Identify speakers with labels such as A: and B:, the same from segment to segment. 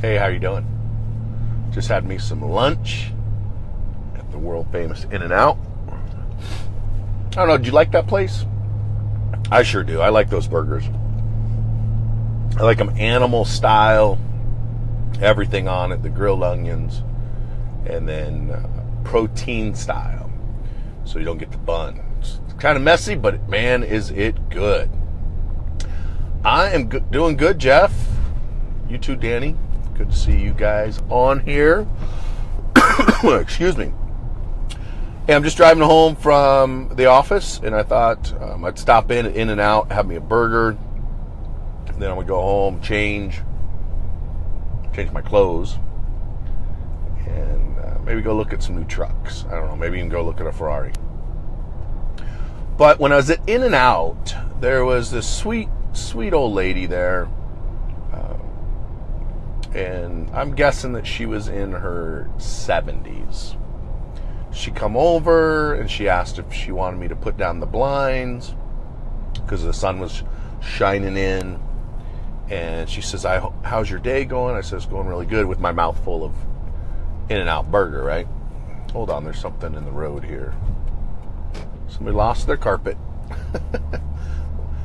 A: Hey, how you doing? Just had me some lunch at the world famous In-N-Out. I don't know, did you like that place? I sure do. I like those burgers. I like them animal style, everything on it, the grilled onions, and then protein style, so you don't get the bun. It's kind of messy, but man, is it good. I am doing good, Jeff. You too, Danny. Good to see you guys on here. Excuse me. Hey, I'm just driving home from the office, and I thought I'd stop In-N-Out, have me a burger, and then I would go home, change my clothes, and maybe go look at some new trucks. I don't know, maybe even go look at a Ferrari. But when I was at In-N-Out, there was this sweet old lady there. And I'm guessing that she was in her 70s. She come over and she asked if she wanted me to put down the blinds because the sun was shining in. And she says, how's your day going? I said, it's going really good, with my mouth full of In-N-Out burger, right? Hold on, there's something in the road here. Somebody lost their carpet.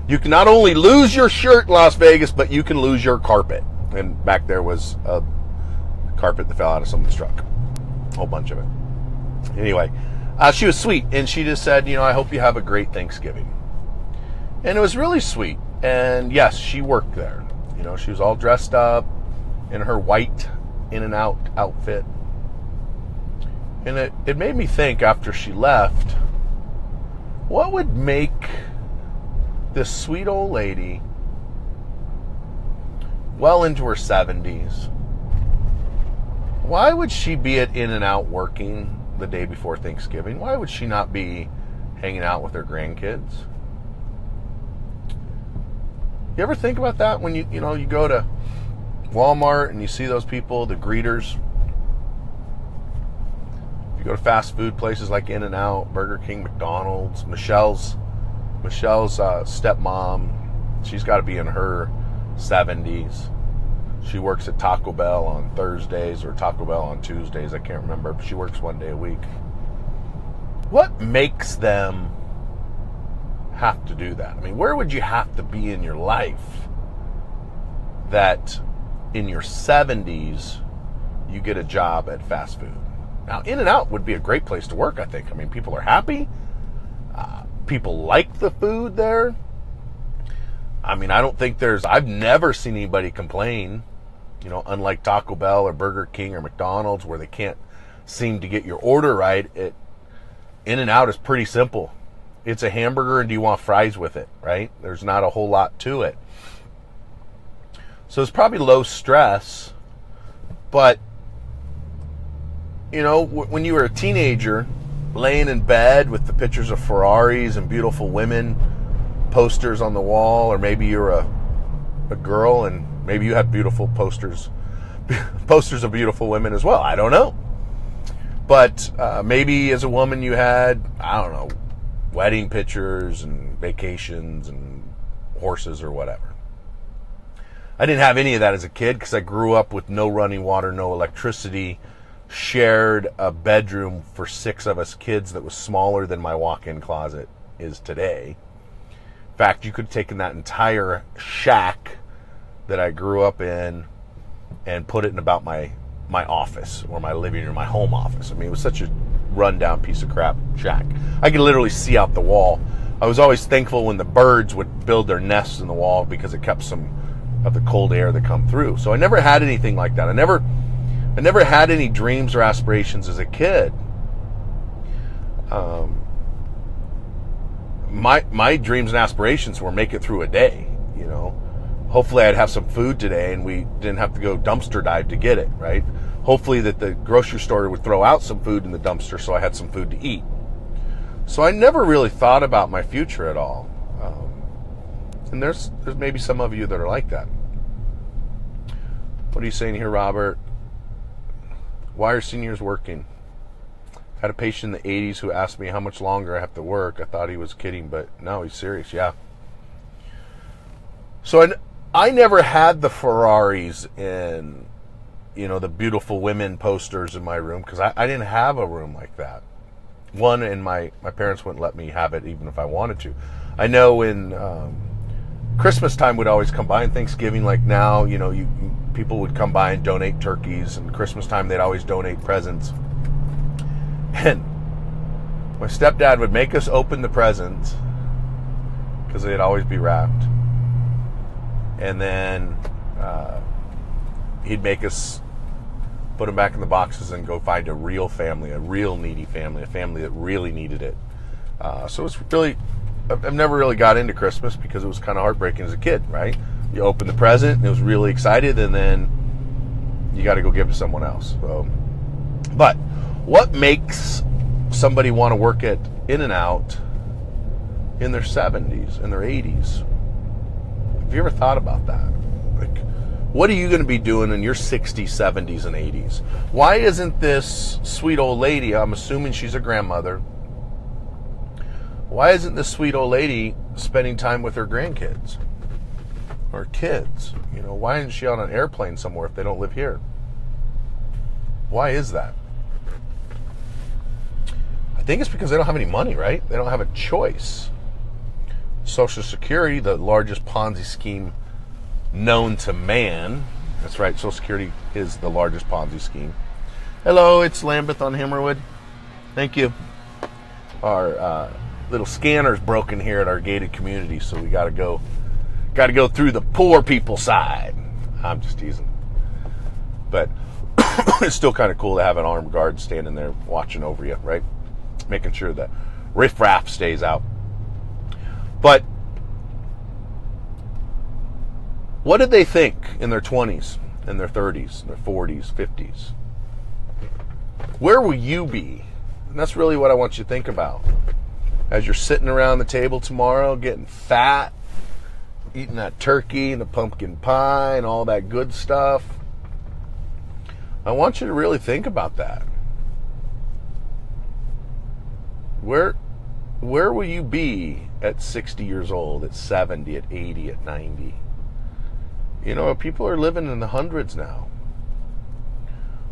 A: You can not only lose your shirt in Las Vegas, but you can lose your carpet. And back there was a carpet that fell out of someone's truck. A whole bunch of it. Anyway, she was sweet, and she just said, I hope you have a great Thanksgiving. And it was really sweet. And yes, she worked there. She was all dressed up in her white In-N-Out outfit. And it made me think, after she left, what would make this sweet old lady, well into her 70s, why would she be at In-N-Out working the day before Thanksgiving? Why would she not be hanging out with her grandkids? You ever think about that when you go to Walmart and you see those people, the greeters? If you go to fast food places like In-N-Out, Burger King, McDonald's, Michelle's stepmom, she's got to be in her 70s. She works at Taco Bell on Thursdays or Taco Bell on Tuesdays. I can't remember. She works one day a week. What makes them have to do that? I mean, where would you have to be in your life that in your 70s you get a job at fast food? Now, In-N-Out would be a great place to work, I think. I mean, people are happy. People like the food there. I mean, I've never seen anybody complain, unlike Taco Bell or Burger King or McDonald's, where they can't seem to get your order right. In-N-Out is pretty simple. It's a hamburger, and do you want fries with it, right? There's not a whole lot to it. So it's probably low stress, but, when you were a teenager, laying in bed with the pictures of Ferraris and beautiful women, posters on the wall, or maybe you're a girl and maybe you have beautiful posters of beautiful women as well. I don't know. But maybe as a woman you had, wedding pictures and vacations and horses or whatever. I didn't have any of that as a kid because I grew up with no running water, no electricity, shared a bedroom for 6 of us kids that was smaller than my walk-in closet is today. In fact, you could have taken that entire shack that I grew up in and put it in about my office or my living room, my home office. I mean, it was such a rundown piece of crap shack. I could literally see out the wall. I was always thankful when the birds would build their nests in the wall because it kept some of the cold air that come through. So I never had anything like that. I never had any dreams or aspirations as a kid. My dreams and aspirations were make it through a day, Hopefully I'd have some food today and we didn't have to go dumpster dive to get it, right? Hopefully that the grocery store would throw out some food in the dumpster so I had some food to eat. So I never really thought about my future at all. And there's maybe some of you that are like that. What are you saying here, Robert? Why are seniors working? Had a patient in the 80s who asked me how much longer I have to work. I thought he was kidding, but no, he's serious. Yeah. So I never had the Ferraris in the beautiful women posters in my room, because I didn't have a room like that. One, and my parents wouldn't let me have it even if I wanted to. I know in Christmas time would always come by, and Thanksgiving, like now, people would come by and donate turkeys, and Christmas time they'd always donate presents. And my stepdad would make us open the presents because they'd always be wrapped. And then he'd make us put them back in the boxes and go find a real family, a real needy family, a family that really needed it. So it's really, I've never really got into Christmas because it was kind of heartbreaking as a kid, right? You open the present and it was really excited, and then you got to go give it to someone else. So, but what makes somebody want to work at In-N-Out in their 70s, in their 80s? Have you ever thought about that? Like, what are you going to be doing in your 60s, 70s, and 80s? Why isn't this sweet old lady, I'm assuming she's a grandmother, why isn't this sweet old lady spending time with her grandkids or kids? Why isn't she on an airplane somewhere if they don't live here? Why is that? I think it's because they don't have any money, right? They don't have a choice. Social Security, the largest Ponzi scheme known to man. That's right, Social Security is the largest Ponzi scheme. Hello, it's Lambeth on Hammerwood. Thank you. Our little scanner's broken here at our gated community, so we got to go through the poor people side. I'm just teasing. But it's still kind of cool to have an armed guard standing there watching over you, right? Making sure that riffraff stays out. But what did they think in their 20s, in their 30s, in their 40s, 50s? Where will you be? And that's really what I want you to think about. As you're sitting around the table tomorrow, getting fat, eating that turkey and the pumpkin pie and all that good stuff, I want you to really think about that. Where will you be at 60 years old, at 70, at 80, at 90? People are living in the hundreds now.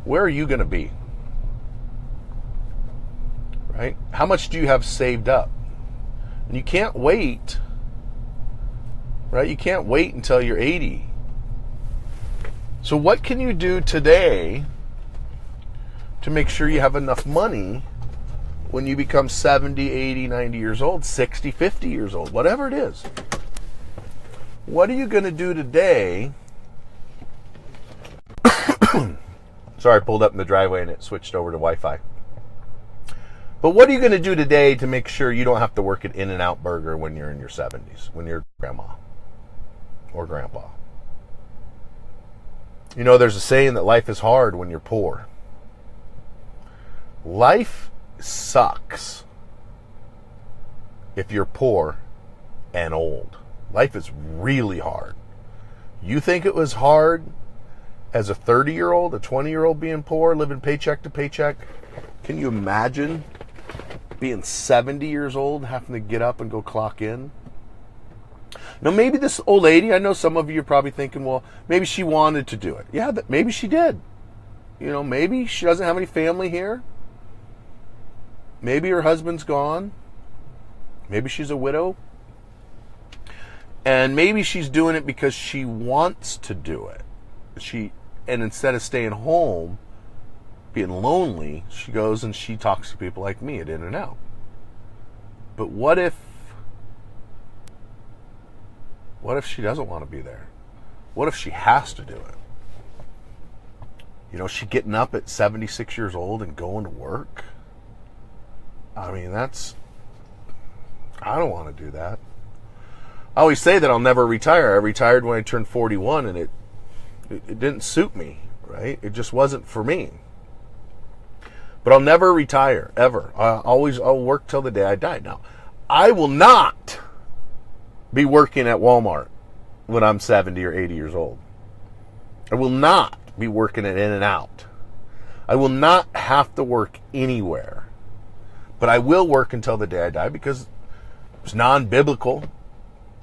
A: Where are you going to be? Right? How much do you have saved up? And you can't wait, right? You can't wait until you're 80. So what can you do today to make sure you have enough money when you become 70, 80, 90 years old, 60, 50 years old, whatever it is? What are you going to do today? Sorry, I pulled up in the driveway and it switched over to Wi-Fi. But what are you going to do today to make sure you don't have to work at In-N-Out Burger when you're in your 70s, when you're grandma or grandpa? There's a saying that life is hard when you're poor. Life sucks if you're poor and old. Life is really hard. You think it was hard as a 30-year-old, a 20-year-old being poor, living paycheck to paycheck? Can you imagine being 70 years old, having to get up and go clock in? Now, maybe this old lady, I know some of you are probably thinking, well, maybe she wanted to do it. Yeah, maybe she did. Maybe she doesn't have any family here. Maybe her husband's gone. Maybe she's a widow. And maybe she's doing it because she wants to do it. And instead of staying home, being lonely, she goes and she talks to people like me at In-N-Out. But what if she doesn't want to be there? What if she has to do it? She getting up at 76 years old and going to work? I mean, I don't want to do that. I always say that I'll never retire. I retired when I turned 41, and it didn't suit me, right? It just wasn't for me. But I'll never retire, ever. I'll work till the day I die. Now, I will not be working at Walmart when I'm 70 or 80 years old. I will not be working at In-N-Out. I will not have to work anywhere. But I will work until the day I die because it's non-biblical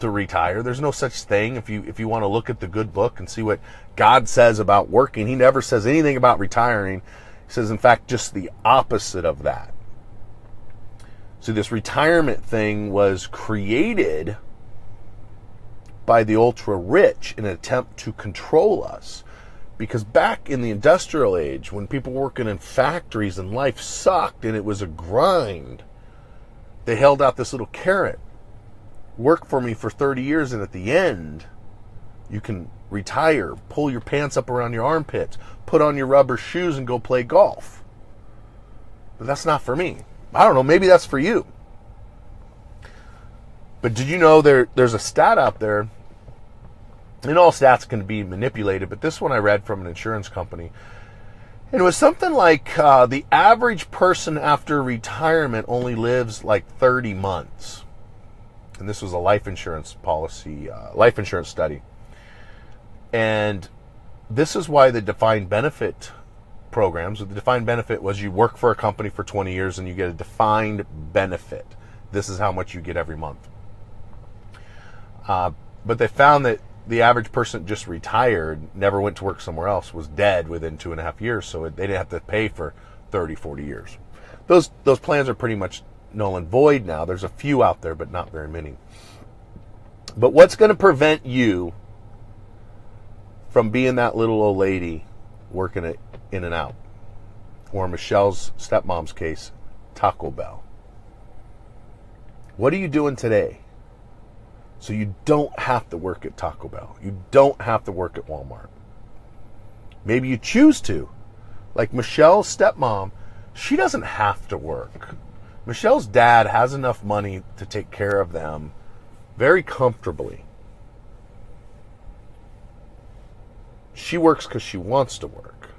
A: to retire. There's no such thing. If you want to look at the good book and see what God says about working, he never says anything about retiring. He says, in fact, just the opposite of that. So this retirement thing was created by the ultra rich in an attempt to control us. Because back in the industrial age, when people were working in factories and life sucked and it was a grind, they held out this little carrot. Work for me for 30 years and at the end, you can retire, pull your pants up around your armpits, put on your rubber shoes and go play golf. But that's not for me. I don't know, maybe that's for you. But did you know there's a stat out there, and all stats can be manipulated, but this one I read from an insurance company. And it was something like the average person after retirement only lives like 30 months. And this was a life insurance policy, life insurance study. And this is why the defined benefit programs, the defined benefit was you work for a company for 20 years and you get a defined benefit. This is how much you get every month. But they found that the average person just retired, never went to work somewhere else, was dead within 2.5 years, so they didn't have to pay for 30, 40 years. Those plans are pretty much null and void now. There's a few out there, but not very many. But what's going to prevent you from being that little old lady working it In and Out? Or Michelle's stepmom's case, Taco Bell. What are you doing today? So you don't have to work at Taco Bell. You don't have to work at Walmart. Maybe you choose to. Like Michelle's stepmom, she doesn't have to work. Michelle's dad has enough money to take care of them very comfortably. She works because she wants to work.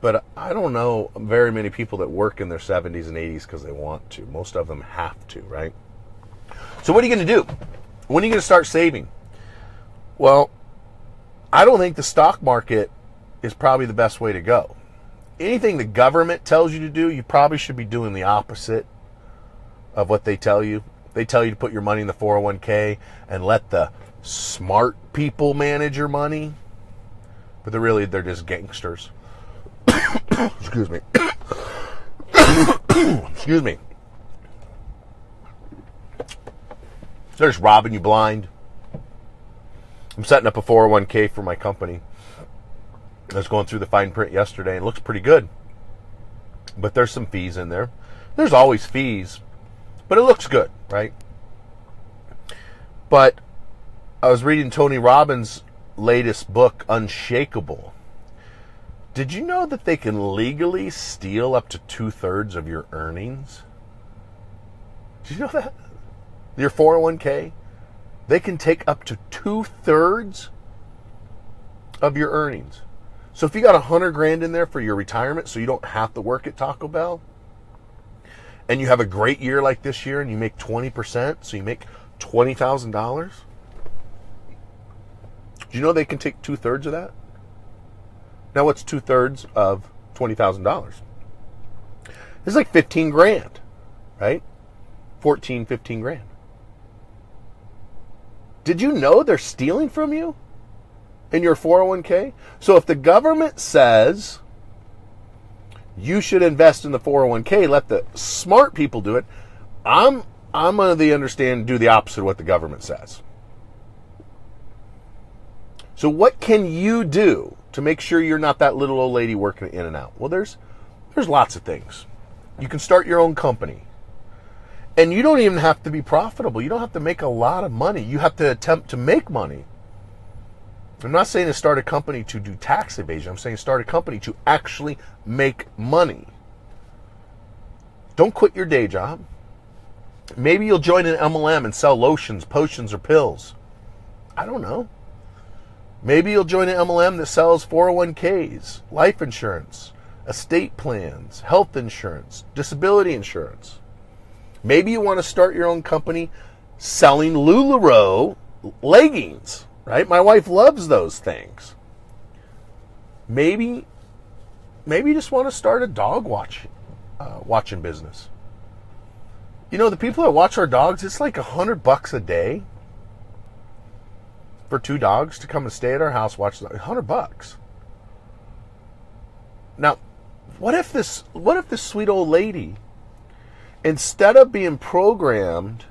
A: But I don't know very many people that work in their 70s and 80s because they want to. Most of them have to, right? So what are you going to do? When are you going to start saving? Well, I don't think the stock market is probably the best way to go. Anything the government tells you to do, you probably should be doing the opposite of what they tell you. They tell you to put your money in the 401k and let the smart people manage your money. But they're just gangsters. Excuse me. Excuse me. They're just robbing you blind. I'm setting up a 401k for my company. I was going through the fine print yesterday and it looks pretty good. But there's some fees in there. There's always fees. But it looks good, right? But I was reading Tony Robbins' latest book, Unshakable. Did you know that they can legally steal up to 2/3 of your earnings? Did you know that? Your 401k, they can take up to 2/3 of your earnings. So if you got $100,000 in there for your retirement, so you don't have to work at Taco Bell, and you have a great year like this year, and you make 20%, so you make $20,000. Do you know they can take 2/3 of that? Now, what's 2/3 of $20,000? It's like 15 grand, right? 14, 15 grand. Did you know they're stealing from you in your 401k? So if the government says you should invest in the 401k, let the smart people do it, I'm of the understanding do the opposite of what the government says. So what can you do to make sure you're not that little old lady working in and out? Well, there's lots of things. You can start your own company. And you don't even have to be profitable. You don't have to make a lot of money. You have to attempt to make money. I'm not saying to start a company to do tax evasion. I'm saying start a company to actually make money. Don't quit your day job. Maybe you'll join an MLM and sell lotions, potions, or pills. I don't know. Maybe you'll join an MLM that sells 401ks, life insurance, estate plans, health insurance, disability insurance. Maybe you want to start your own company selling LuLaRoe leggings, right? My wife loves those things. Maybe you just want to start a dog watching business. You know, the people that watch our dogs, it's like $100 a day for 2 dogs to come and stay at our house, watch them. $100. Now, what if this sweet old lady, instead of being programmed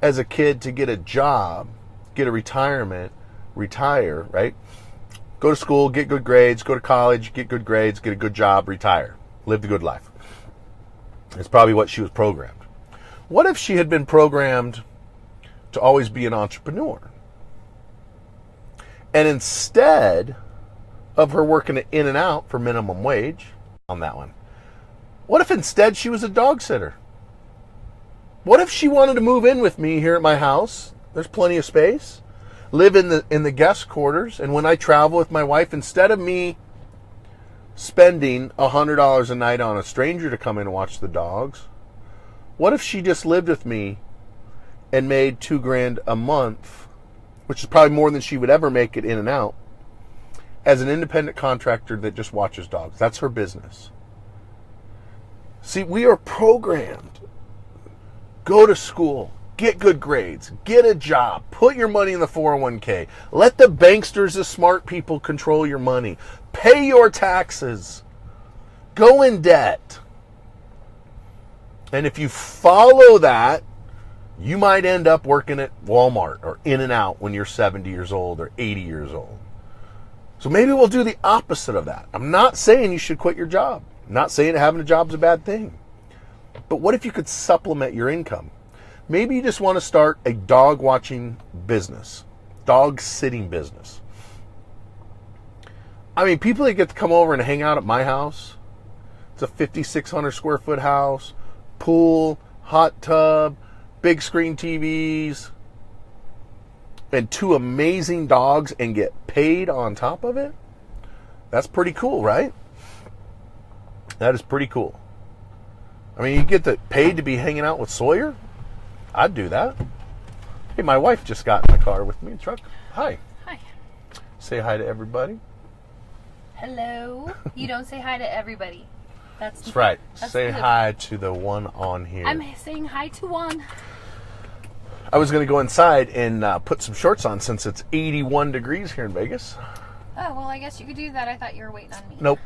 A: as a kid to get a job, get a retirement, retire, right? Go to school, get good grades, go to college, get good grades, get a good job, retire, live the good life. It's probably what she was programmed. What if she had been programmed to always be an entrepreneur? And instead of her working in and out for minimum wage on that one, what if instead she was a dog sitter? What if she wanted to move in with me here at my house? There's plenty of space. Live in the guest quarters, and when I travel with my wife, instead of me spending $100 a night on a stranger to come in and watch the dogs, what if she just lived with me and made $2,000 a month, which is probably more than she would ever make it in and out, as an independent contractor that just watches dogs? That's her business. See, we are programmed. Go to school, get good grades, get a job, put your money in the 401k. Let the banksters, the smart people, control your money. Pay your taxes. Go in debt. And if you follow that, you might end up working at Walmart or In and Out when you're 70 years old or 80 years old. So maybe we'll do the opposite of that. I'm not saying you should quit your job. I'm not saying having a job is a bad thing. But what if you could supplement your income? Maybe you just want to start a dog watching business, dog sitting business. I mean, people that get to come over and hang out at my house, it's a 5,600 square foot house, pool, hot tub, big screen TVs, and 2 amazing dogs, and get paid on top of it. That's pretty cool, right? That is pretty cool. I mean, you get paid to be hanging out with Sawyer? I'd do that. Hey, my wife just got in the car with me in the truck. Hi.
B: Hi.
A: Say hi to everybody.
B: Hello. You don't say hi to everybody.
A: That's right. Say hi to the one on here.
B: I'm saying hi to one.
A: I was going to go inside and put some shorts on since it's 81 degrees here in Vegas.
B: Oh, well, I guess you could do that. I thought you were waiting on me.
A: Nope.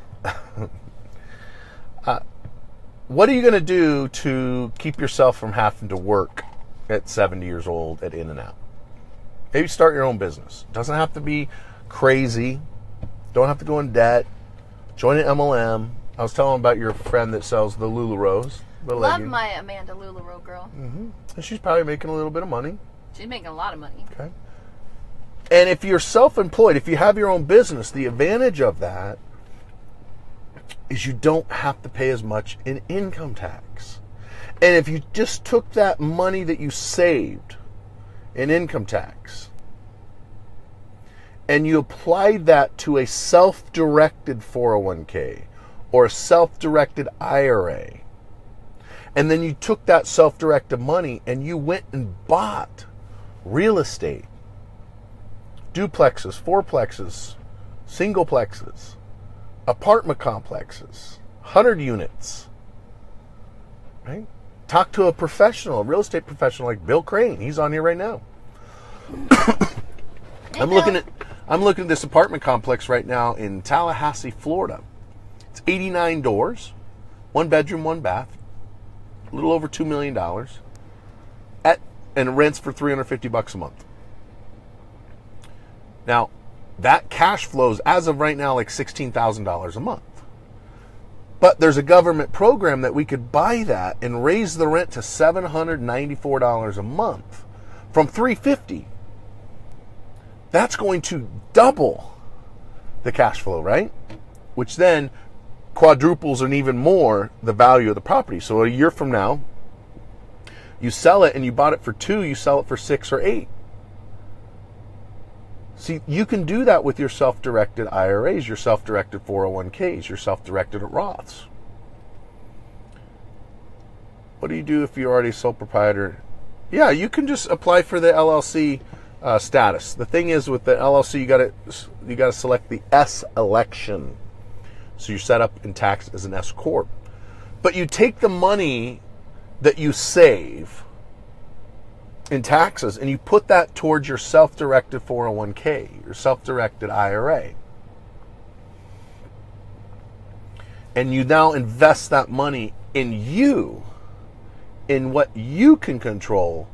A: What are you going to do to keep yourself from having to work at 70 years old at In and Out? Maybe start your own business. Doesn't have to be crazy. Don't have to go in debt. Join an MLM. I was telling about your friend that sells the LuLaRoes.
B: Love my Amanda LuLaRoe girl.
A: Mm-hmm. And she's probably making a little bit of money.
B: She's making a lot of money.
A: Okay. And if you're self-employed, if you have your own business, the advantage of that is you don't have to pay as much in income tax. And if you just took that money that you saved in income tax and you applied that to a self-directed 401k or a self-directed IRA, and then you took that self-directed money and you went and bought real estate, duplexes, fourplexes, singleplexes, apartment complexes, 100 units, right? Talk to a professional, a real estate professional like Bill Crane. He's on here right now. I'm looking at this apartment complex right now in Tallahassee, Florida. It's 89 doors, 1 bedroom, 1 bath, a little over $2 million, and it rents for $350 a month. Now, that cash flows as of right now like $16,000 a month. But there's a government program that we could buy that and raise the rent to $794 a month from $350. That's going to double the cash flow, right? Which then quadruples and even more the value of the property. So a year from now, you sell it and you bought it for 2, you sell it for 6 or 8. See, you can do that with your self-directed IRAs, your self-directed 401ks, your self-directed Roths. What do you do if you're already a sole proprietor? Yeah, you can just apply for the LLC status. The thing is, with the LLC, you got to select the S election, so you're set up and taxed as an S corp. But you take the money that you save in taxes, and you put that towards your self-directed 401k, your self-directed IRA. And you now invest that money in you, in what you can control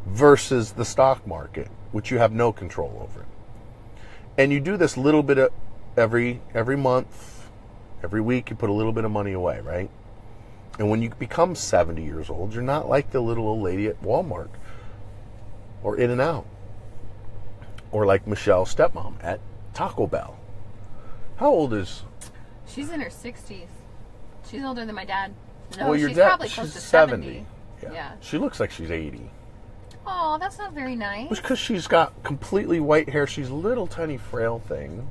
A: versus the stock market, which you have no control over. And you do this little bit of every month, every week, you put a little bit of money away, right? And when you become 70 years old, you're not like the little old lady at Walmart or In-N-Out or like Michelle's stepmom at Taco Bell. How old is...
B: She's in her 60s. She's older than my dad. No,
A: well, your
B: she's
A: dad,
B: probably close to 70. Yeah.
A: She looks like she's 80.
B: Oh, that's not very nice.
A: It's because she's got completely white hair. She's a little tiny frail thing.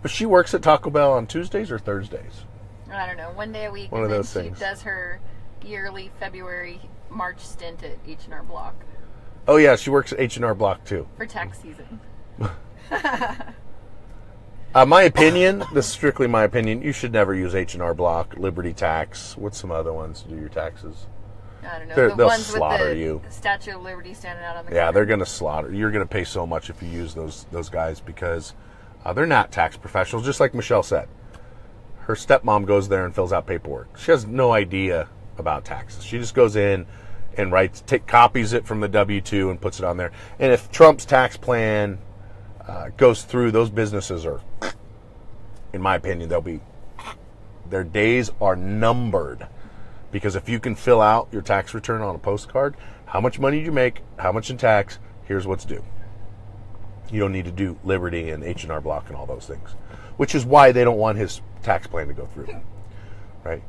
A: But she works at Taco Bell on Tuesdays or Thursdays.
B: I don't know. One day a week.
A: One of those things.
B: She does her yearly February, March stint at H&R Block.
A: Oh, yeah. She works at H&R Block, too.
B: For tax season.
A: My opinion, this is strictly my opinion, you should never use H&R Block, Liberty Tax. What's some other ones to do your taxes?
B: I don't know.
A: They'll
B: ones
A: slaughter
B: with the
A: you.
B: Statue of Liberty standing out on the
A: Yeah,
B: corner.
A: they're going to slaughter. You're going to pay so much if you use those guys because they're not tax professionals, just like Michelle said. Her stepmom goes there and fills out paperwork. She has no idea about taxes. She just goes in and copies it from the W-2 and puts it on there. And if Trump's tax plan goes through, those businesses are, in my opinion, their days are numbered. Because if you can fill out your tax return on a postcard, how much money did you make, how much in tax, here's what's due. You don't need to do Liberty and H&R Block and all those things. Which is why they don't want his tax plan to go through. Right?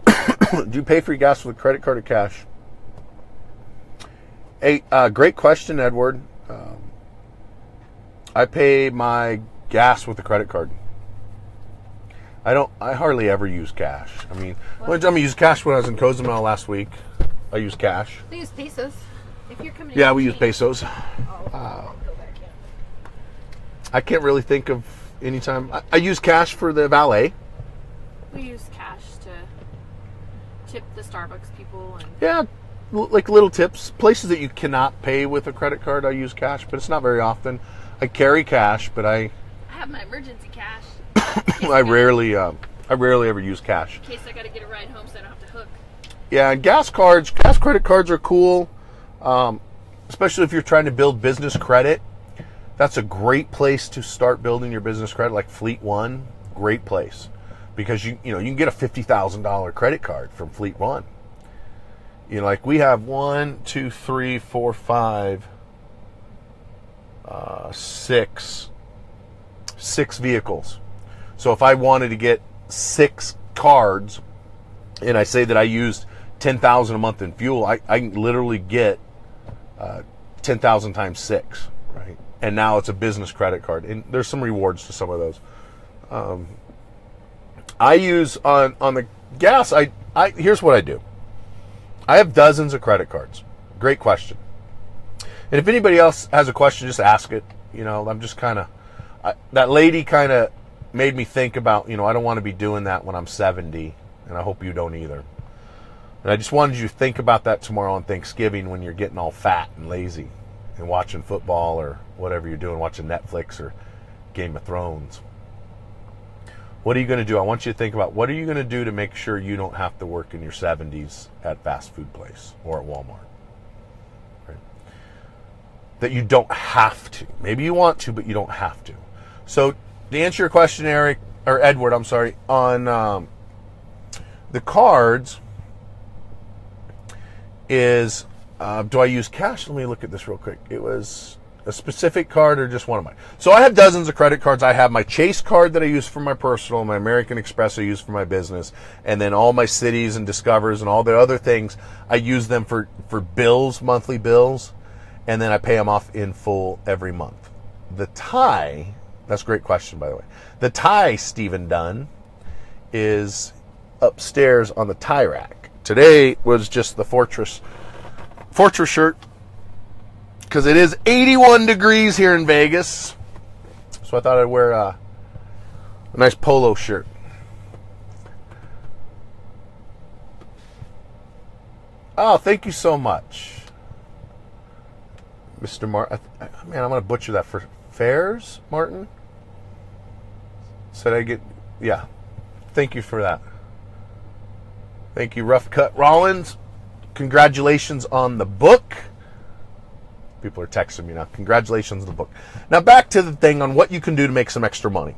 A: Do you pay for your gas with a credit card or cash? Hey, great question, Edward. I pay my gas with a credit card. I hardly ever use cash. I mean, one time I used cash when I was in Cozumel last week. I used cash.
B: We use pesos. If you're coming
A: Yeah, we use pesos.
B: Oh, go back in.
A: I can't really think of any time. I use cash for the valet.
B: We use cash to tip the Starbucks people. And
A: Yeah, like little tips. Places that you cannot pay with a credit card, I use cash, but it's not very often. I carry cash, but I
B: have my emergency cash.
A: I rarely ever use cash.
B: In case I got to get a ride home so I don't have to hook.
A: Yeah, gas credit cards are cool, especially if you're trying to build business credit. That's a great place to start building your business credit, like Fleet One. Great place. Because you can get a $50,000 credit card from Fleet One. Like we have 6 vehicles. So if I wanted to get 6 cards, and I say that I used $10,000 a month in fuel, I can literally get 10,000 times 6, right? And now it's a business credit card, and there's some rewards to some of those. I use on the gas. Here's what I do. I have dozens of credit cards. Great question. And if anybody else has a question, just ask it. I'm just kind of that lady kind of made me think about, I don't want to be doing that when I'm 70, and I hope you don't either. And I just wanted you to think about that tomorrow on Thanksgiving when you're getting all fat and lazy and watching football or whatever you're doing, watching Netflix or Game of Thrones. What are you going to do? I want you to think about what are you going to do to make sure you don't have to work in your 70s at fast food place or at Walmart. Right? That you don't have to. Maybe you want to, but you don't have to. So to answer your question, Edward, on the cards is, do I use cash? Let me look at this real quick. It was a specific card or just one of mine. So I have dozens of credit cards. I have my Chase card that I use for my personal, my American Express I use for my business, and then all my Cities and Discovers and all the other things, I use them for bills, monthly bills, and then I pay them off in full every month. The tie, that's a great question, by the way. The tie, Stephen Dunn, is upstairs on the tie rack. Today was just the Fortress shirt, because it is 81 degrees here in Vegas. So I thought I'd wear a nice polo shirt. Oh, thank you so much. Mr. Martin. Man, I'm going to butcher that for Fairs, Martin. Said I get, yeah. Thank you for that. Thank you, Rough Cut Rollins. Congratulations on the book. People are texting me now. Congratulations on the book. Now back to the thing on what you can do to make some extra money.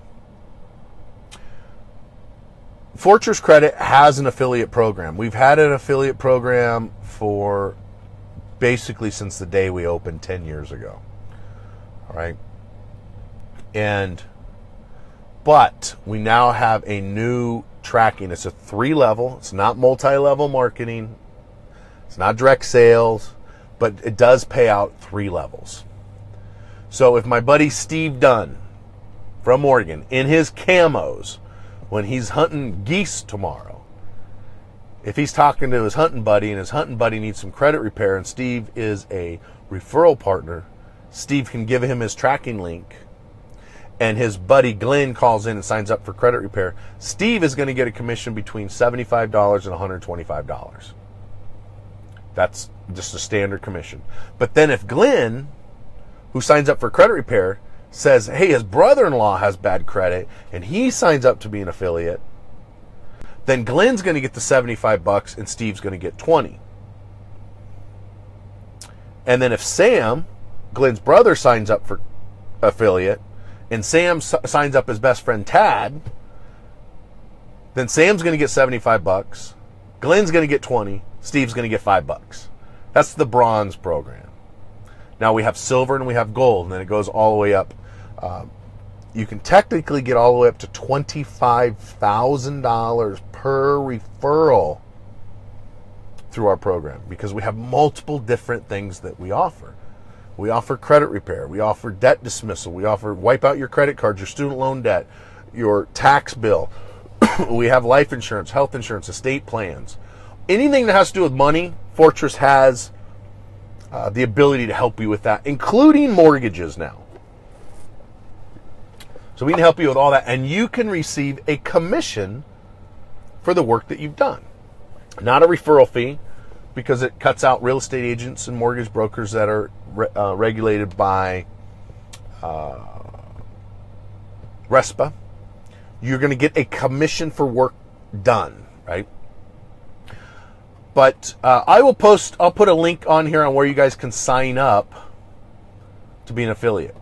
A: Fortress Credit has an affiliate program. We've had an affiliate program for basically since the day we opened 10 years ago. All right. But we now have a new tracking. It's a 3-level. It's not multi-level marketing. It's not direct sales, but it does pay out 3 levels. So if my buddy Steve Dunn from Oregon, in his camos, when he's hunting geese tomorrow, if he's talking to his hunting buddy and his hunting buddy needs some credit repair and Steve is a referral partner, Steve can give him his tracking link and his buddy Glenn calls in and signs up for credit repair. Steve is going to get a commission between $75 and $125. That's just a standard commission. But then if Glenn, who signs up for credit repair, says, hey, his brother-in-law has bad credit and he signs up to be an affiliate, then Glenn's going to get the $75 and Steve's going to get $20. And then if Sam, Glenn's brother, signs up for affiliate and Sam signs up his best friend Tad, then Sam's going to get $75, Glenn's going to get $20, Steve's going to get $5. That's the bronze program. Now we have silver and we have gold, and then it goes all the way up. You can technically get all the way up to $25,000 per referral through our program because we have multiple different things that we offer. We offer credit repair. We offer debt dismissal. We offer wipe out your credit cards, your student loan debt, your tax bill. We have life insurance, health insurance, estate plans. Anything that has to do with money, Fortress has the ability to help you with that, including mortgages now. So we can help you with all that, and you can receive a commission for the work that you've done. Not a referral fee, because it cuts out real estate agents and mortgage brokers that are regulated by RESPA. You're going to get a commission for work done, right? But I'll put a link on here on where you guys can sign up to be an affiliate.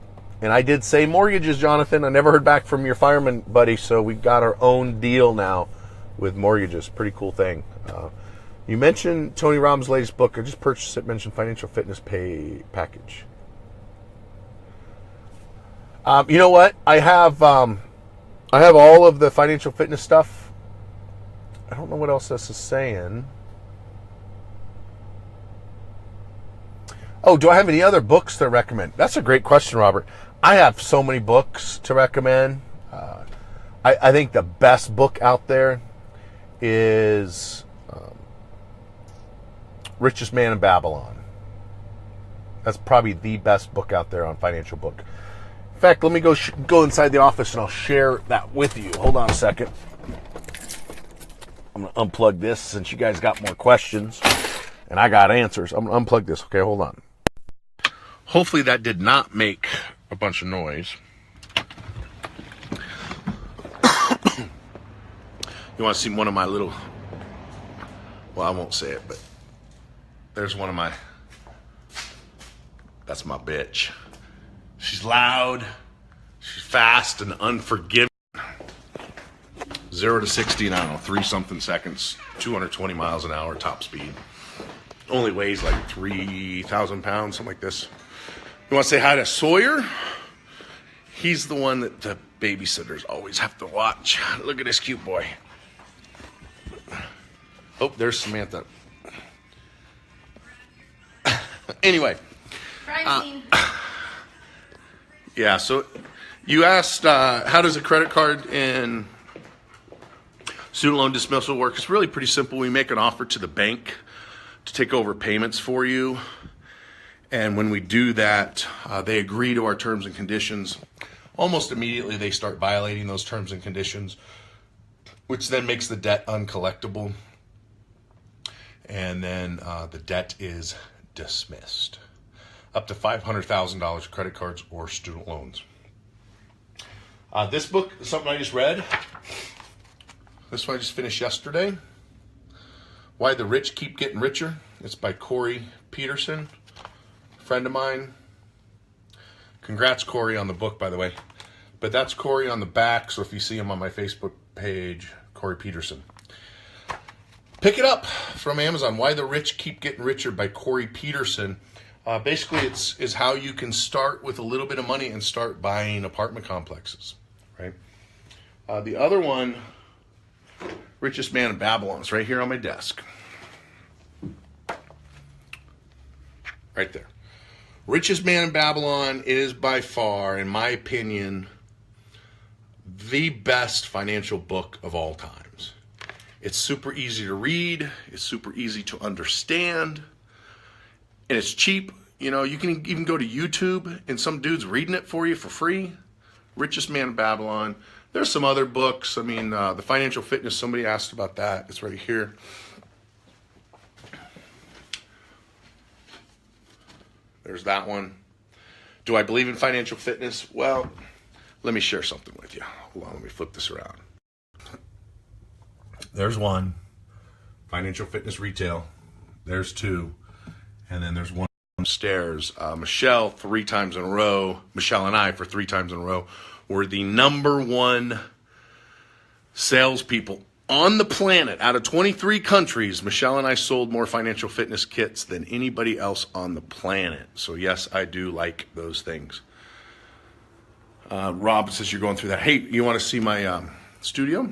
A: And I did say mortgages, Jonathan. I never heard back from your fireman buddy, so we got our own deal now with mortgages. Pretty cool thing. You mentioned Tony Robbins' latest book. I just purchased it. Mentioned financial fitness pay package. You know what? I have all of the financial fitness stuff. I don't know what else this is saying. Oh, do I have any other books to recommend? That's a great question, Robert. I have so many books to recommend. I think the best book out there is Richest Man in Babylon. That's probably the best book out there on financial book. In fact, let me go inside the office and I'll share that with you. Hold on a second. I'm going to unplug this since you guys got more questions and I got answers. I'm going to unplug this. Okay, hold on. Hopefully that did not make a bunch of noise. You want to see one of my little, well, I won't say it, but there's one of my, that's my bitch. She's loud, she's fast and unforgiving. 0 to 60 in, I don't know, 3-something seconds, 220 miles an hour top speed. Only weighs like 3,000 pounds, something like this. You want to say hi to Sawyer? He's the one that the babysitters always have to watch. Look at this cute boy. Oh, there's Samantha. Anyway. Yeah, so you asked, how does a credit card and student loan dismissal work? It's really pretty simple. We make an offer to the bank to take over payments for you. And when we do that, they agree to our terms and conditions. Almost immediately, they start violating those terms and conditions, which then makes the debt uncollectible. and then the debt is dismissed. Up to $500,000 credit cards or student loans. This book is something I just read. This one I just finished yesterday. Why the Rich Keep Getting Richer. It's by Corey Peterson, a friend of mine. Congrats, Corey, on the book, by the way. But that's Corey on the back, so if you see him on my Facebook page, Corey Peterson. Pick it up from Amazon. Why the Rich Keep Getting Richer by Corey Peterson. Basically, it's how you can start with a little bit of money and start buying apartment complexes, right? The other one, Richest Man in Babylon, is right here on my desk. Right there. Richest Man in Babylon is by far, in my opinion, the best financial book of all times. It's super easy to read. It's super easy to understand. And it's cheap. You know, you can even go to YouTube and some dude's reading it for you for free. Richest Man in Babylon. There's some other books. I mean, The Financial Fitness, somebody asked about that. It's right here. There's that one. Do I believe in financial fitness? Well, let me share something with you. Hold on, let me flip this around. There's one. Financial Fitness Retail. There's two. And then there's one upstairs. Michelle, 3 times in a row. Michelle and I, for 3 times in a row, were the #1 salespeople on the planet. Out of 23 countries, Michelle and I sold more financial fitness kits than anybody else on the planet. So yes, I do like those things. Rob says you're going through that. Hey, you want to see my studio?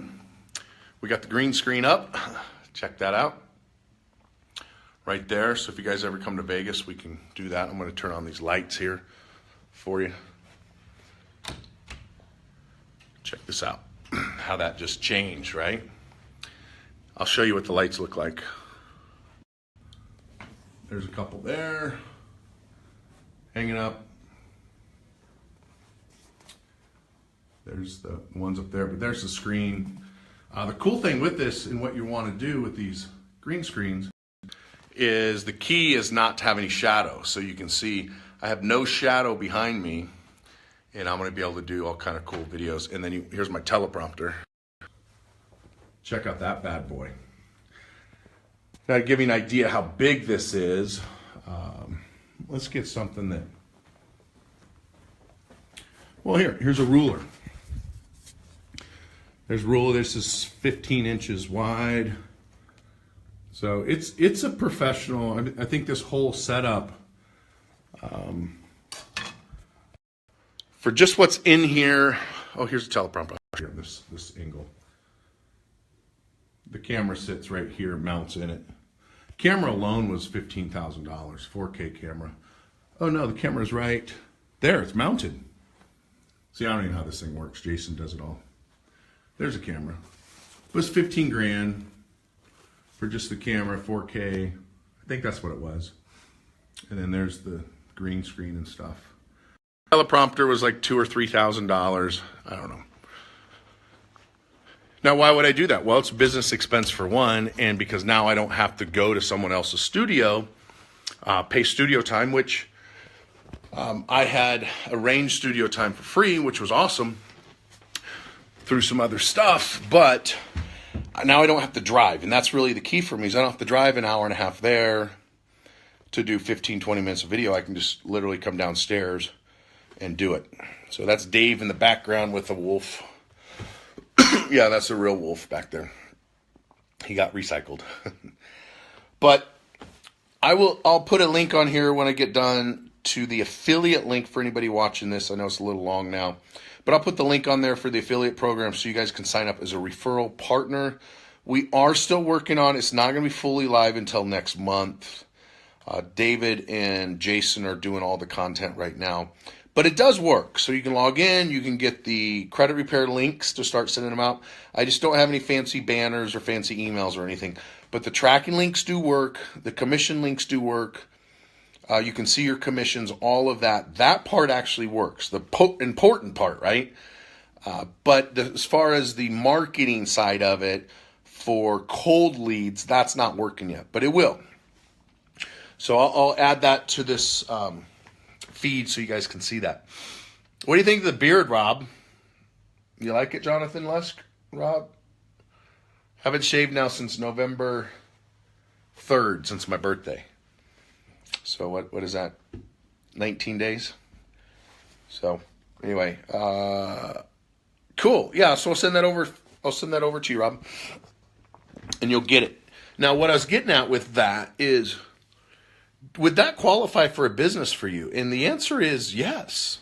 A: We got the green screen up. Check that out. Right there. So if you guys ever come to Vegas, we can do that. I'm going to turn on these lights here for you. Check this out. How that just changed, right? I'll show you what the lights look like. There's a couple there. Hanging up. There's the ones up there, but there's the screen. The cool thing with this and what you want to do with these green screens is the key is not to have any shadow. So you can see I have no shadow behind me, and I'm going to be able to do all kind of cool videos. And then here's my teleprompter. Check out that bad boy. Now to give you an idea how big this is, let's get something that, well, here's a ruler. There's a ruler. This is 15 inches wide. So it's a professional. I think this whole setup, for just what's in here. Oh, here's a teleprompter. Here, this angle. The camera sits right here, mounts in it. Camera alone was $15,000, 4K camera. Oh no, the camera's right there. It's mounted. See, I don't even know how this thing works. Jason does it all. There's a camera. It was 15 grand for just the camera, 4K. I think that's what it was. And then there's the green screen and stuff. Teleprompter was like $2,000 or $3,000. I don't know. Now, why would I do that? Well, it's a business expense for one, and because now I don't have to go to someone else's studio, pay studio time, which I had arranged studio time for free, which was awesome, through some other stuff, but now I don't have to drive, and that's really the key for me, is I don't have to drive an hour and a half there to do 15, 20 minutes of video. I can just literally come downstairs and do it. So that's Dave in the background with a wolf. Yeah, that's a real wolf back there. He got recycled. But I'll put a link on here when I get done to the affiliate link for anybody watching this. I know it's a little long now, but I'll put the link on there for the affiliate program so you guys can sign up as a referral partner. We are still working on it. It's not going to be fully live until next month. David and Jason are doing all the content right now. But it does work. So you can log in. You can get the credit repair links to start sending them out. I just don't have any fancy banners or fancy emails or anything. But the tracking links do work. The commission links do work. You can see your commissions, all of that. That part actually works. The important part, right? But as far as the marketing side of it, for cold leads, that's not working yet, but it will. So I'll add that to this feed so you guys can see that. What do you think of the beard, Rob? You like it, Jonathan Lusk, Rob? Haven't shaved now since November 3rd, since my birthday. So what is that? 19 days? So anyway, cool. Yeah, so I'll send that over to you, Rob. And you'll get it. Now, what I was getting at with that is, would that qualify for a business for you? And the answer is yes.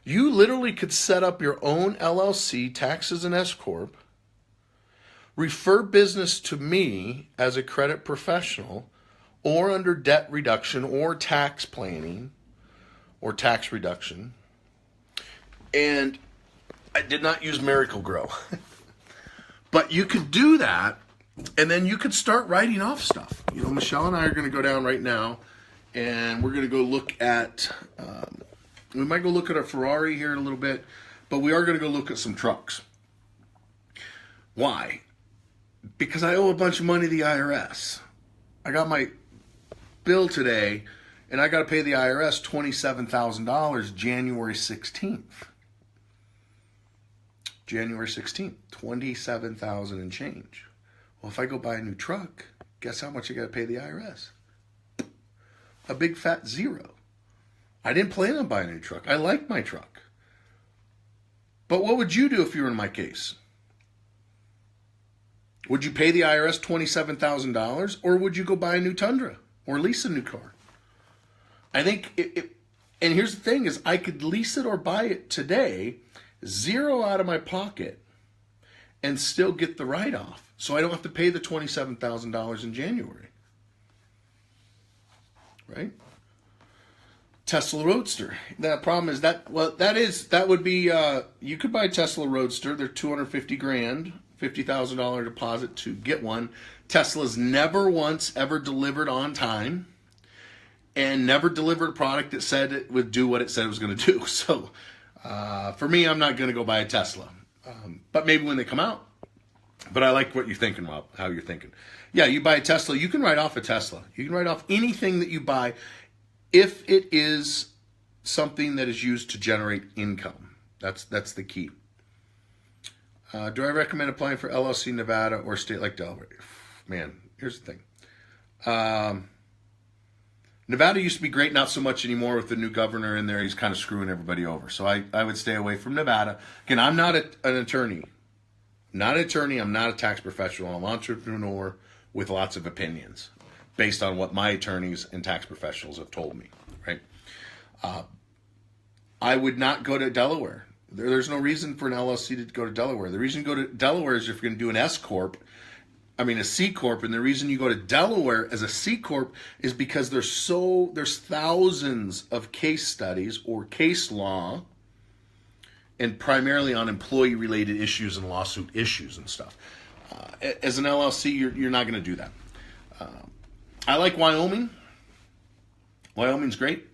A: You literally could set up your own LLC, taxes and S Corp, refer business to me as a credit professional, or under debt reduction or tax planning or tax reduction. And I did not use Miracle-Gro. But you could do that, and then you could start writing off stuff. You know, Michelle and I are going to go down right now, and we're going to go look at, we might go look at a Ferrari here in a little bit, but we are going to go look at some trucks. Why? Because I owe a bunch of money to the IRS. I got my bill today, and I got to pay the IRS $27,000 January 16th. January 16th, $27,000 and change. Well, if I go buy a new truck, guess how much I got to pay the IRS? A big fat zero. I didn't plan on buying a new truck. I like my truck. But what would you do if you were in my case? Would you pay the IRS $27,000, or would you go buy a new Tundra or lease a new car? I think and here's the thing is, I could lease it or buy it today, zero out of my pocket, and still get the write-off. So I don't have to pay the $27,000 in January. Right? Tesla Roadster. That problem is that, well, that would be, you could buy a Tesla Roadster. They're $250,000, $50,000 deposit to get one. Tesla's never once ever delivered on time, and never delivered a product that said it would do what it said it was going to do. So for me, I'm not going to go buy a Tesla. But maybe when they come out. But I like what you're thinking, Rob, how you're thinking. Yeah, you buy a Tesla, you can write off a Tesla. You can write off anything that you buy if it is something that is used to generate income. That's the key. Do I recommend applying for LLC Nevada or state like Delaware? Man, here's the thing. Nevada used to be great, not so much anymore with the new governor in there. He's kind of screwing everybody over. So I would stay away from Nevada. Again, I'm not an attorney. Not an attorney. I'm not a tax professional. I'm an entrepreneur with lots of opinions based on what my attorneys and tax professionals have told me, right? I would not go to Delaware. There's no reason for an LLC to go to Delaware. The reason you go to Delaware is if you're going to do an S Corp, a C Corp, and the reason you go to Delaware as a C Corp is because there's thousands of case studies or case law, and primarily on employee-related issues and lawsuit issues and stuff. As an LLC, you're not going to do that. I like Wyoming. Wyoming's great.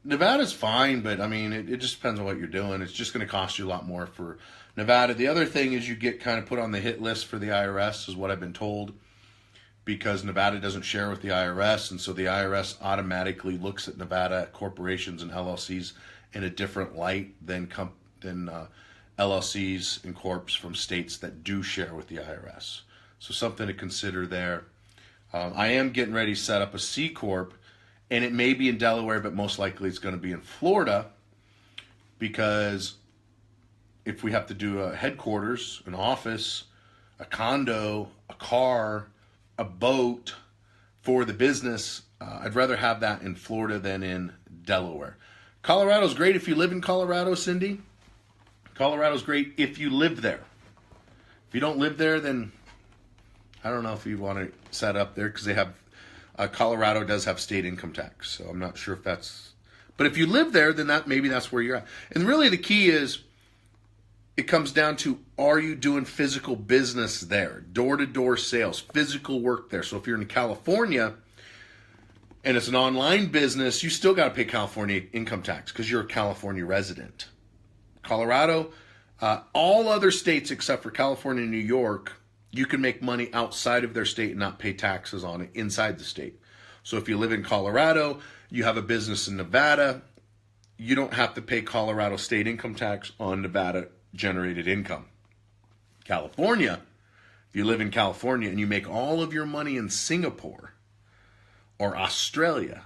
A: Nevada's fine, but it just depends on what you're doing. It's just going to cost you a lot more for Nevada. The other thing is you get kind of put on the hit list for the IRS, is what I've been told, because Nevada doesn't share with the IRS, and so the IRS automatically looks at Nevada corporations and LLCs in a different light than LLCs and corps from states that do share with the IRS. So something to consider there. I am getting ready to set up a C Corp, and it may be in Delaware, but most likely it's going to be in Florida, because if we have to do a headquarters, an office, a condo, a car, a boat for the business, I'd rather have that in Florida than in Delaware. Colorado's great if you live in Colorado, Cindy. Colorado's great if you live there. If you don't live there, then I don't know if you want to set up there, because they have, Colorado does have state income tax, so I'm not sure if that's, but if you live there, then maybe that's where you're at. And really the key is, it comes down to, are you doing physical business there? Door-to-door sales, physical work there. So if you're in California and it's an online business, you still got to pay California income tax because you're a California resident. Colorado, All other states except for California and New York, you can make money outside of their state and not pay taxes on it inside the state. So if you live in Colorado, you have a business in Nevada, you don't have to pay Colorado state income tax on Nevada generated income. California, if you live in California and you make all of your money in Singapore or Australia,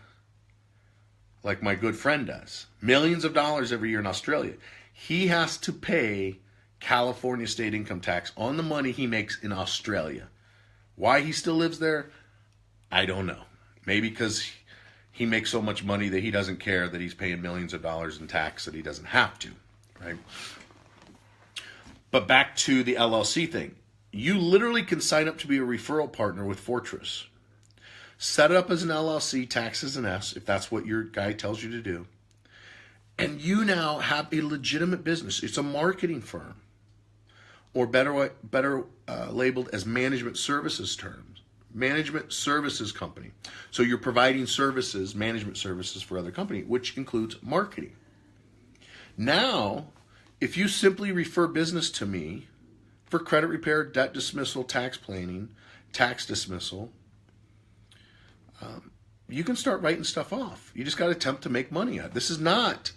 A: like my good friend does, millions of dollars every year in Australia, he has to pay California state income tax on the money he makes in Australia. Why he still lives there, I don't know. Maybe because he makes so much money that he doesn't care that he's paying millions of dollars in tax that he doesn't have to, right? But back to the LLC thing. You literally can sign up to be a referral partner with Fortress. Set it up as an LLC, taxes and S, if that's what your guy tells you to do. And you now have a legitimate business. It's a marketing firm, or better labeled as management services terms. Management services company. So you're providing services, management services for other company, which includes marketing. Now, if you simply refer business to me for credit repair, debt dismissal, tax planning, tax dismissal, you can start writing stuff off. You just got to attempt to make money at it. This is not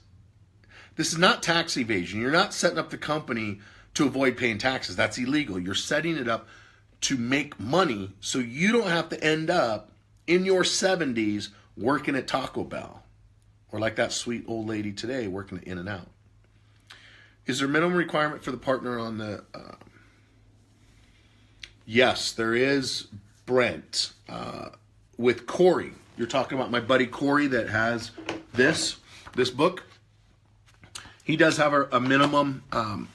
A: tax evasion. You're not setting up the company to avoid paying taxes. That's illegal. You're setting it up to make money so you don't have to end up in your 70s working at Taco Bell, or like that sweet old lady today working at In-N-Out. Is there a minimum requirement for the partner on the... Yes, there is, Brent. With Corey, you're talking about my buddy Corey that has this book. He does have a minimum.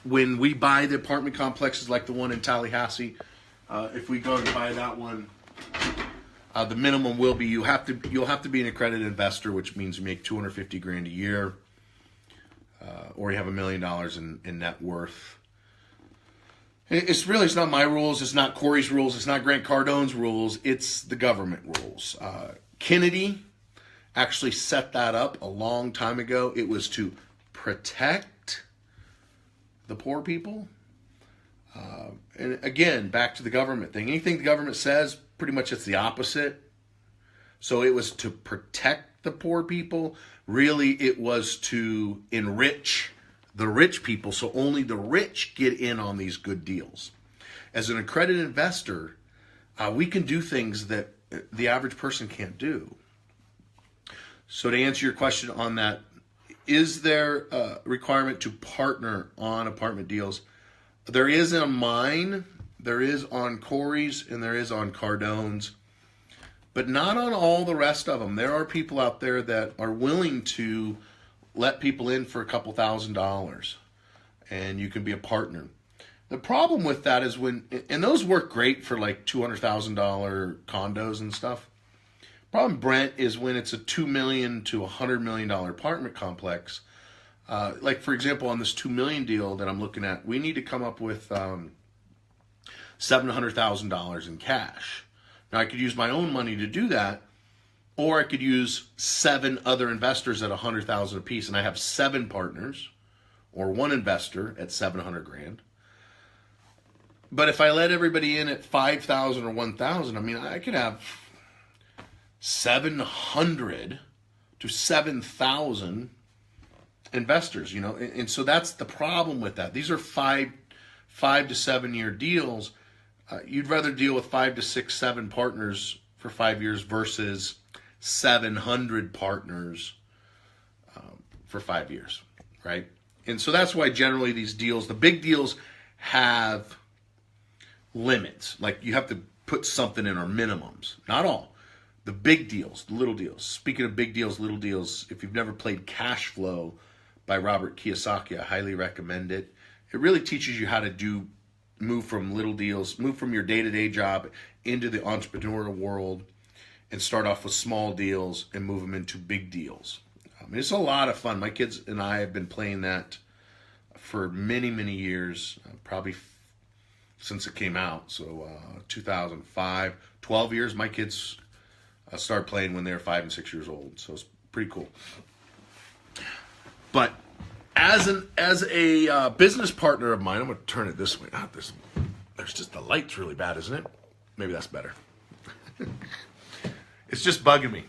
A: When we buy the apartment complexes like the one in Tallahassee, if we go to buy that one, the minimum will be you'll have to be an accredited investor, which means you make $250,000 a year, or you have $1 million in net worth. It's not my rules. It's not Corey's rules. It's not Grant Cardone's rules. It's the government rules. Kennedy actually set that up a long time ago. It was to protect the poor people. And again, back to the government thing. Anything the government says, pretty much it's the opposite. So it was to protect the poor people. Really, it was to enrich the rich people, so only the rich get in on these good deals. As an accredited investor, we can do things that the average person can't do. So to answer your question on that, is there a requirement to partner on apartment deals? There is on mine, there is on Corey's, and there is on Cardone's, but not on all the rest of them. There are people out there that are willing to let people in for a couple $1,000, and you can be a partner. The problem with that is and those work great for like $200,000 condos and stuff. Problem, Brent, is when it's a $2 million to $100 million apartment complex. Like for example, on this $2 million deal that I'm looking at, we need to come up with $700,000 in cash. Now I could use my own money to do that, or I could use 7 other investors at $100,000 a piece, and I have 7 partners, or 1 investor at $700,000. But if I let everybody in at $5,000 or $1,000, I mean, I could have 700 to 7,000 investors, you know, and so that's the problem with that. These are 5 to 7 year deals. You'd rather deal with 5 to 6, 7 partners for 5 years versus 700 partners for 5 years, right? And so that's why generally these deals, the big deals, have limits. Like you have to put something in, or minimums. Not all. The big deals, the little deals. Speaking of big deals, little deals, if you've never played Cash Flow by Robert Kiyosaki, I highly recommend it. It really teaches you how to move from little deals, move from your day-to-day job into the entrepreneurial world, and start off with small deals and move them into big deals. It's a lot of fun. My kids and I have been playing that for many, many years, probably since it came out. So 2005, 12 years. My kids started playing when they were 5 and 6 years old. So it's pretty cool. But as a business partner of mine, I'm going to turn it this way. There's just the light's really bad, isn't it? Maybe that's better. It's just bugging me.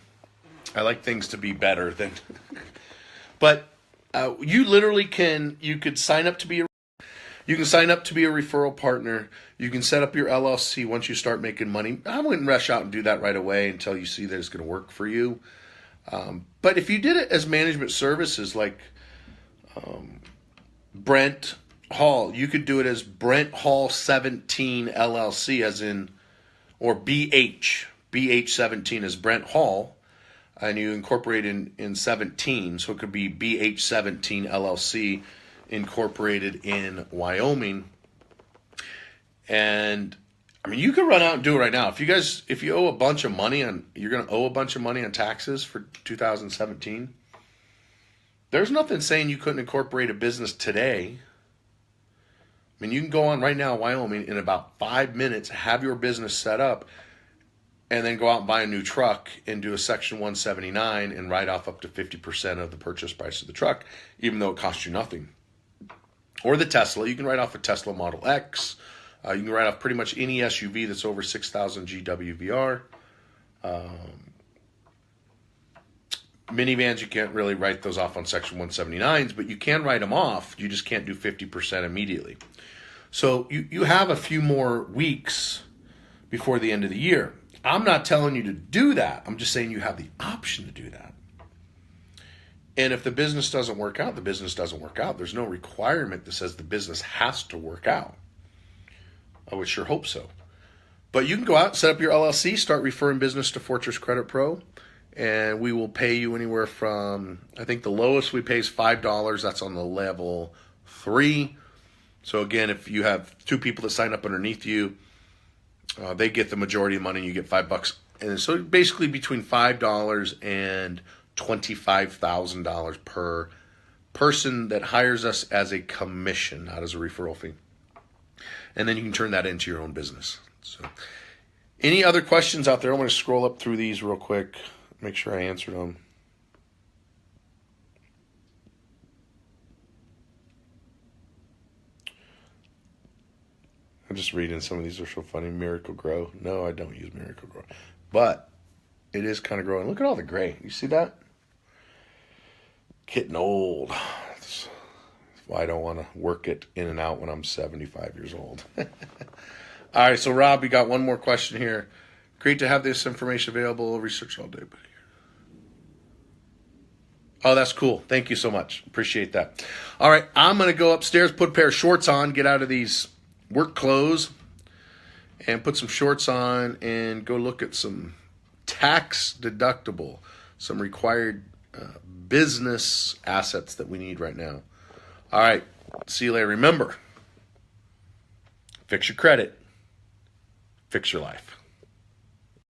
A: I like things to be better than. But you literally could sign up to be you can sign up to be a referral partner. You can set up your LLC once you start making money. I wouldn't rush out and do that right away until you see that it's going to work for you. But if you did it as management services, like Brent Hall, you could do it as Brent Hall 17 LLC, as in, or BH 17 is Brent Hall, and you incorporate in 17, so it could be BH 17 LLC incorporated in Wyoming. And I mean, you could run out and do it right now. If you owe a bunch of money you're going to owe a bunch of money on taxes for 2017. There's nothing saying you couldn't incorporate a business today. I mean, you can go on right now in Wyoming in about 5 minutes, have your business set up, and then go out and buy a new truck and do a Section 179 and write off up to 50% of the purchase price of the truck, even though it costs you nothing. Or the Tesla. You can write off a Tesla Model X. You can write off pretty much any SUV that's over 6,000 GWVR. Minivans, you can't really write those off on Section 179s, but you can write them off. You just can't do 50% immediately. So you have a few more weeks before the end of the year. I'm not telling you to do that. I'm just saying you have the option to do that. And if the business doesn't work out, the business doesn't work out. There's no requirement that says the business has to work out. I would sure hope so. But you can go out, set up your LLC, start referring business to Fortress Credit Pro, and we will pay you anywhere from, I think the lowest we pay is $5. That's on the level 3. So again, if you have 2 people that sign up underneath you, they get the majority of money, and you get $5. And so basically between $5 and $25,000 per person that hires us as a commission, not as a referral fee. And then you can turn that into your own business. So, any other questions out there? I'm going to scroll up through these real quick, make sure I answered them. I'm just reading some of these are so funny. Miracle Grow. No, I don't use Miracle Grow. But it is kind of growing. Look at all the gray. You see that? Getting old. That's why I don't want to work it in and out when I'm 75 years old. All right, so Rob, we got one more question here. Great to have this information available. Research all day. Oh, that's cool. Thank you so much. Appreciate that. All right, I'm going to go upstairs, put a pair of shorts on, get out of these work clothes, and put some shorts on and go look at some tax deductible, some required business assets that we need right now. All right, see you later. Remember, fix your credit, fix your life.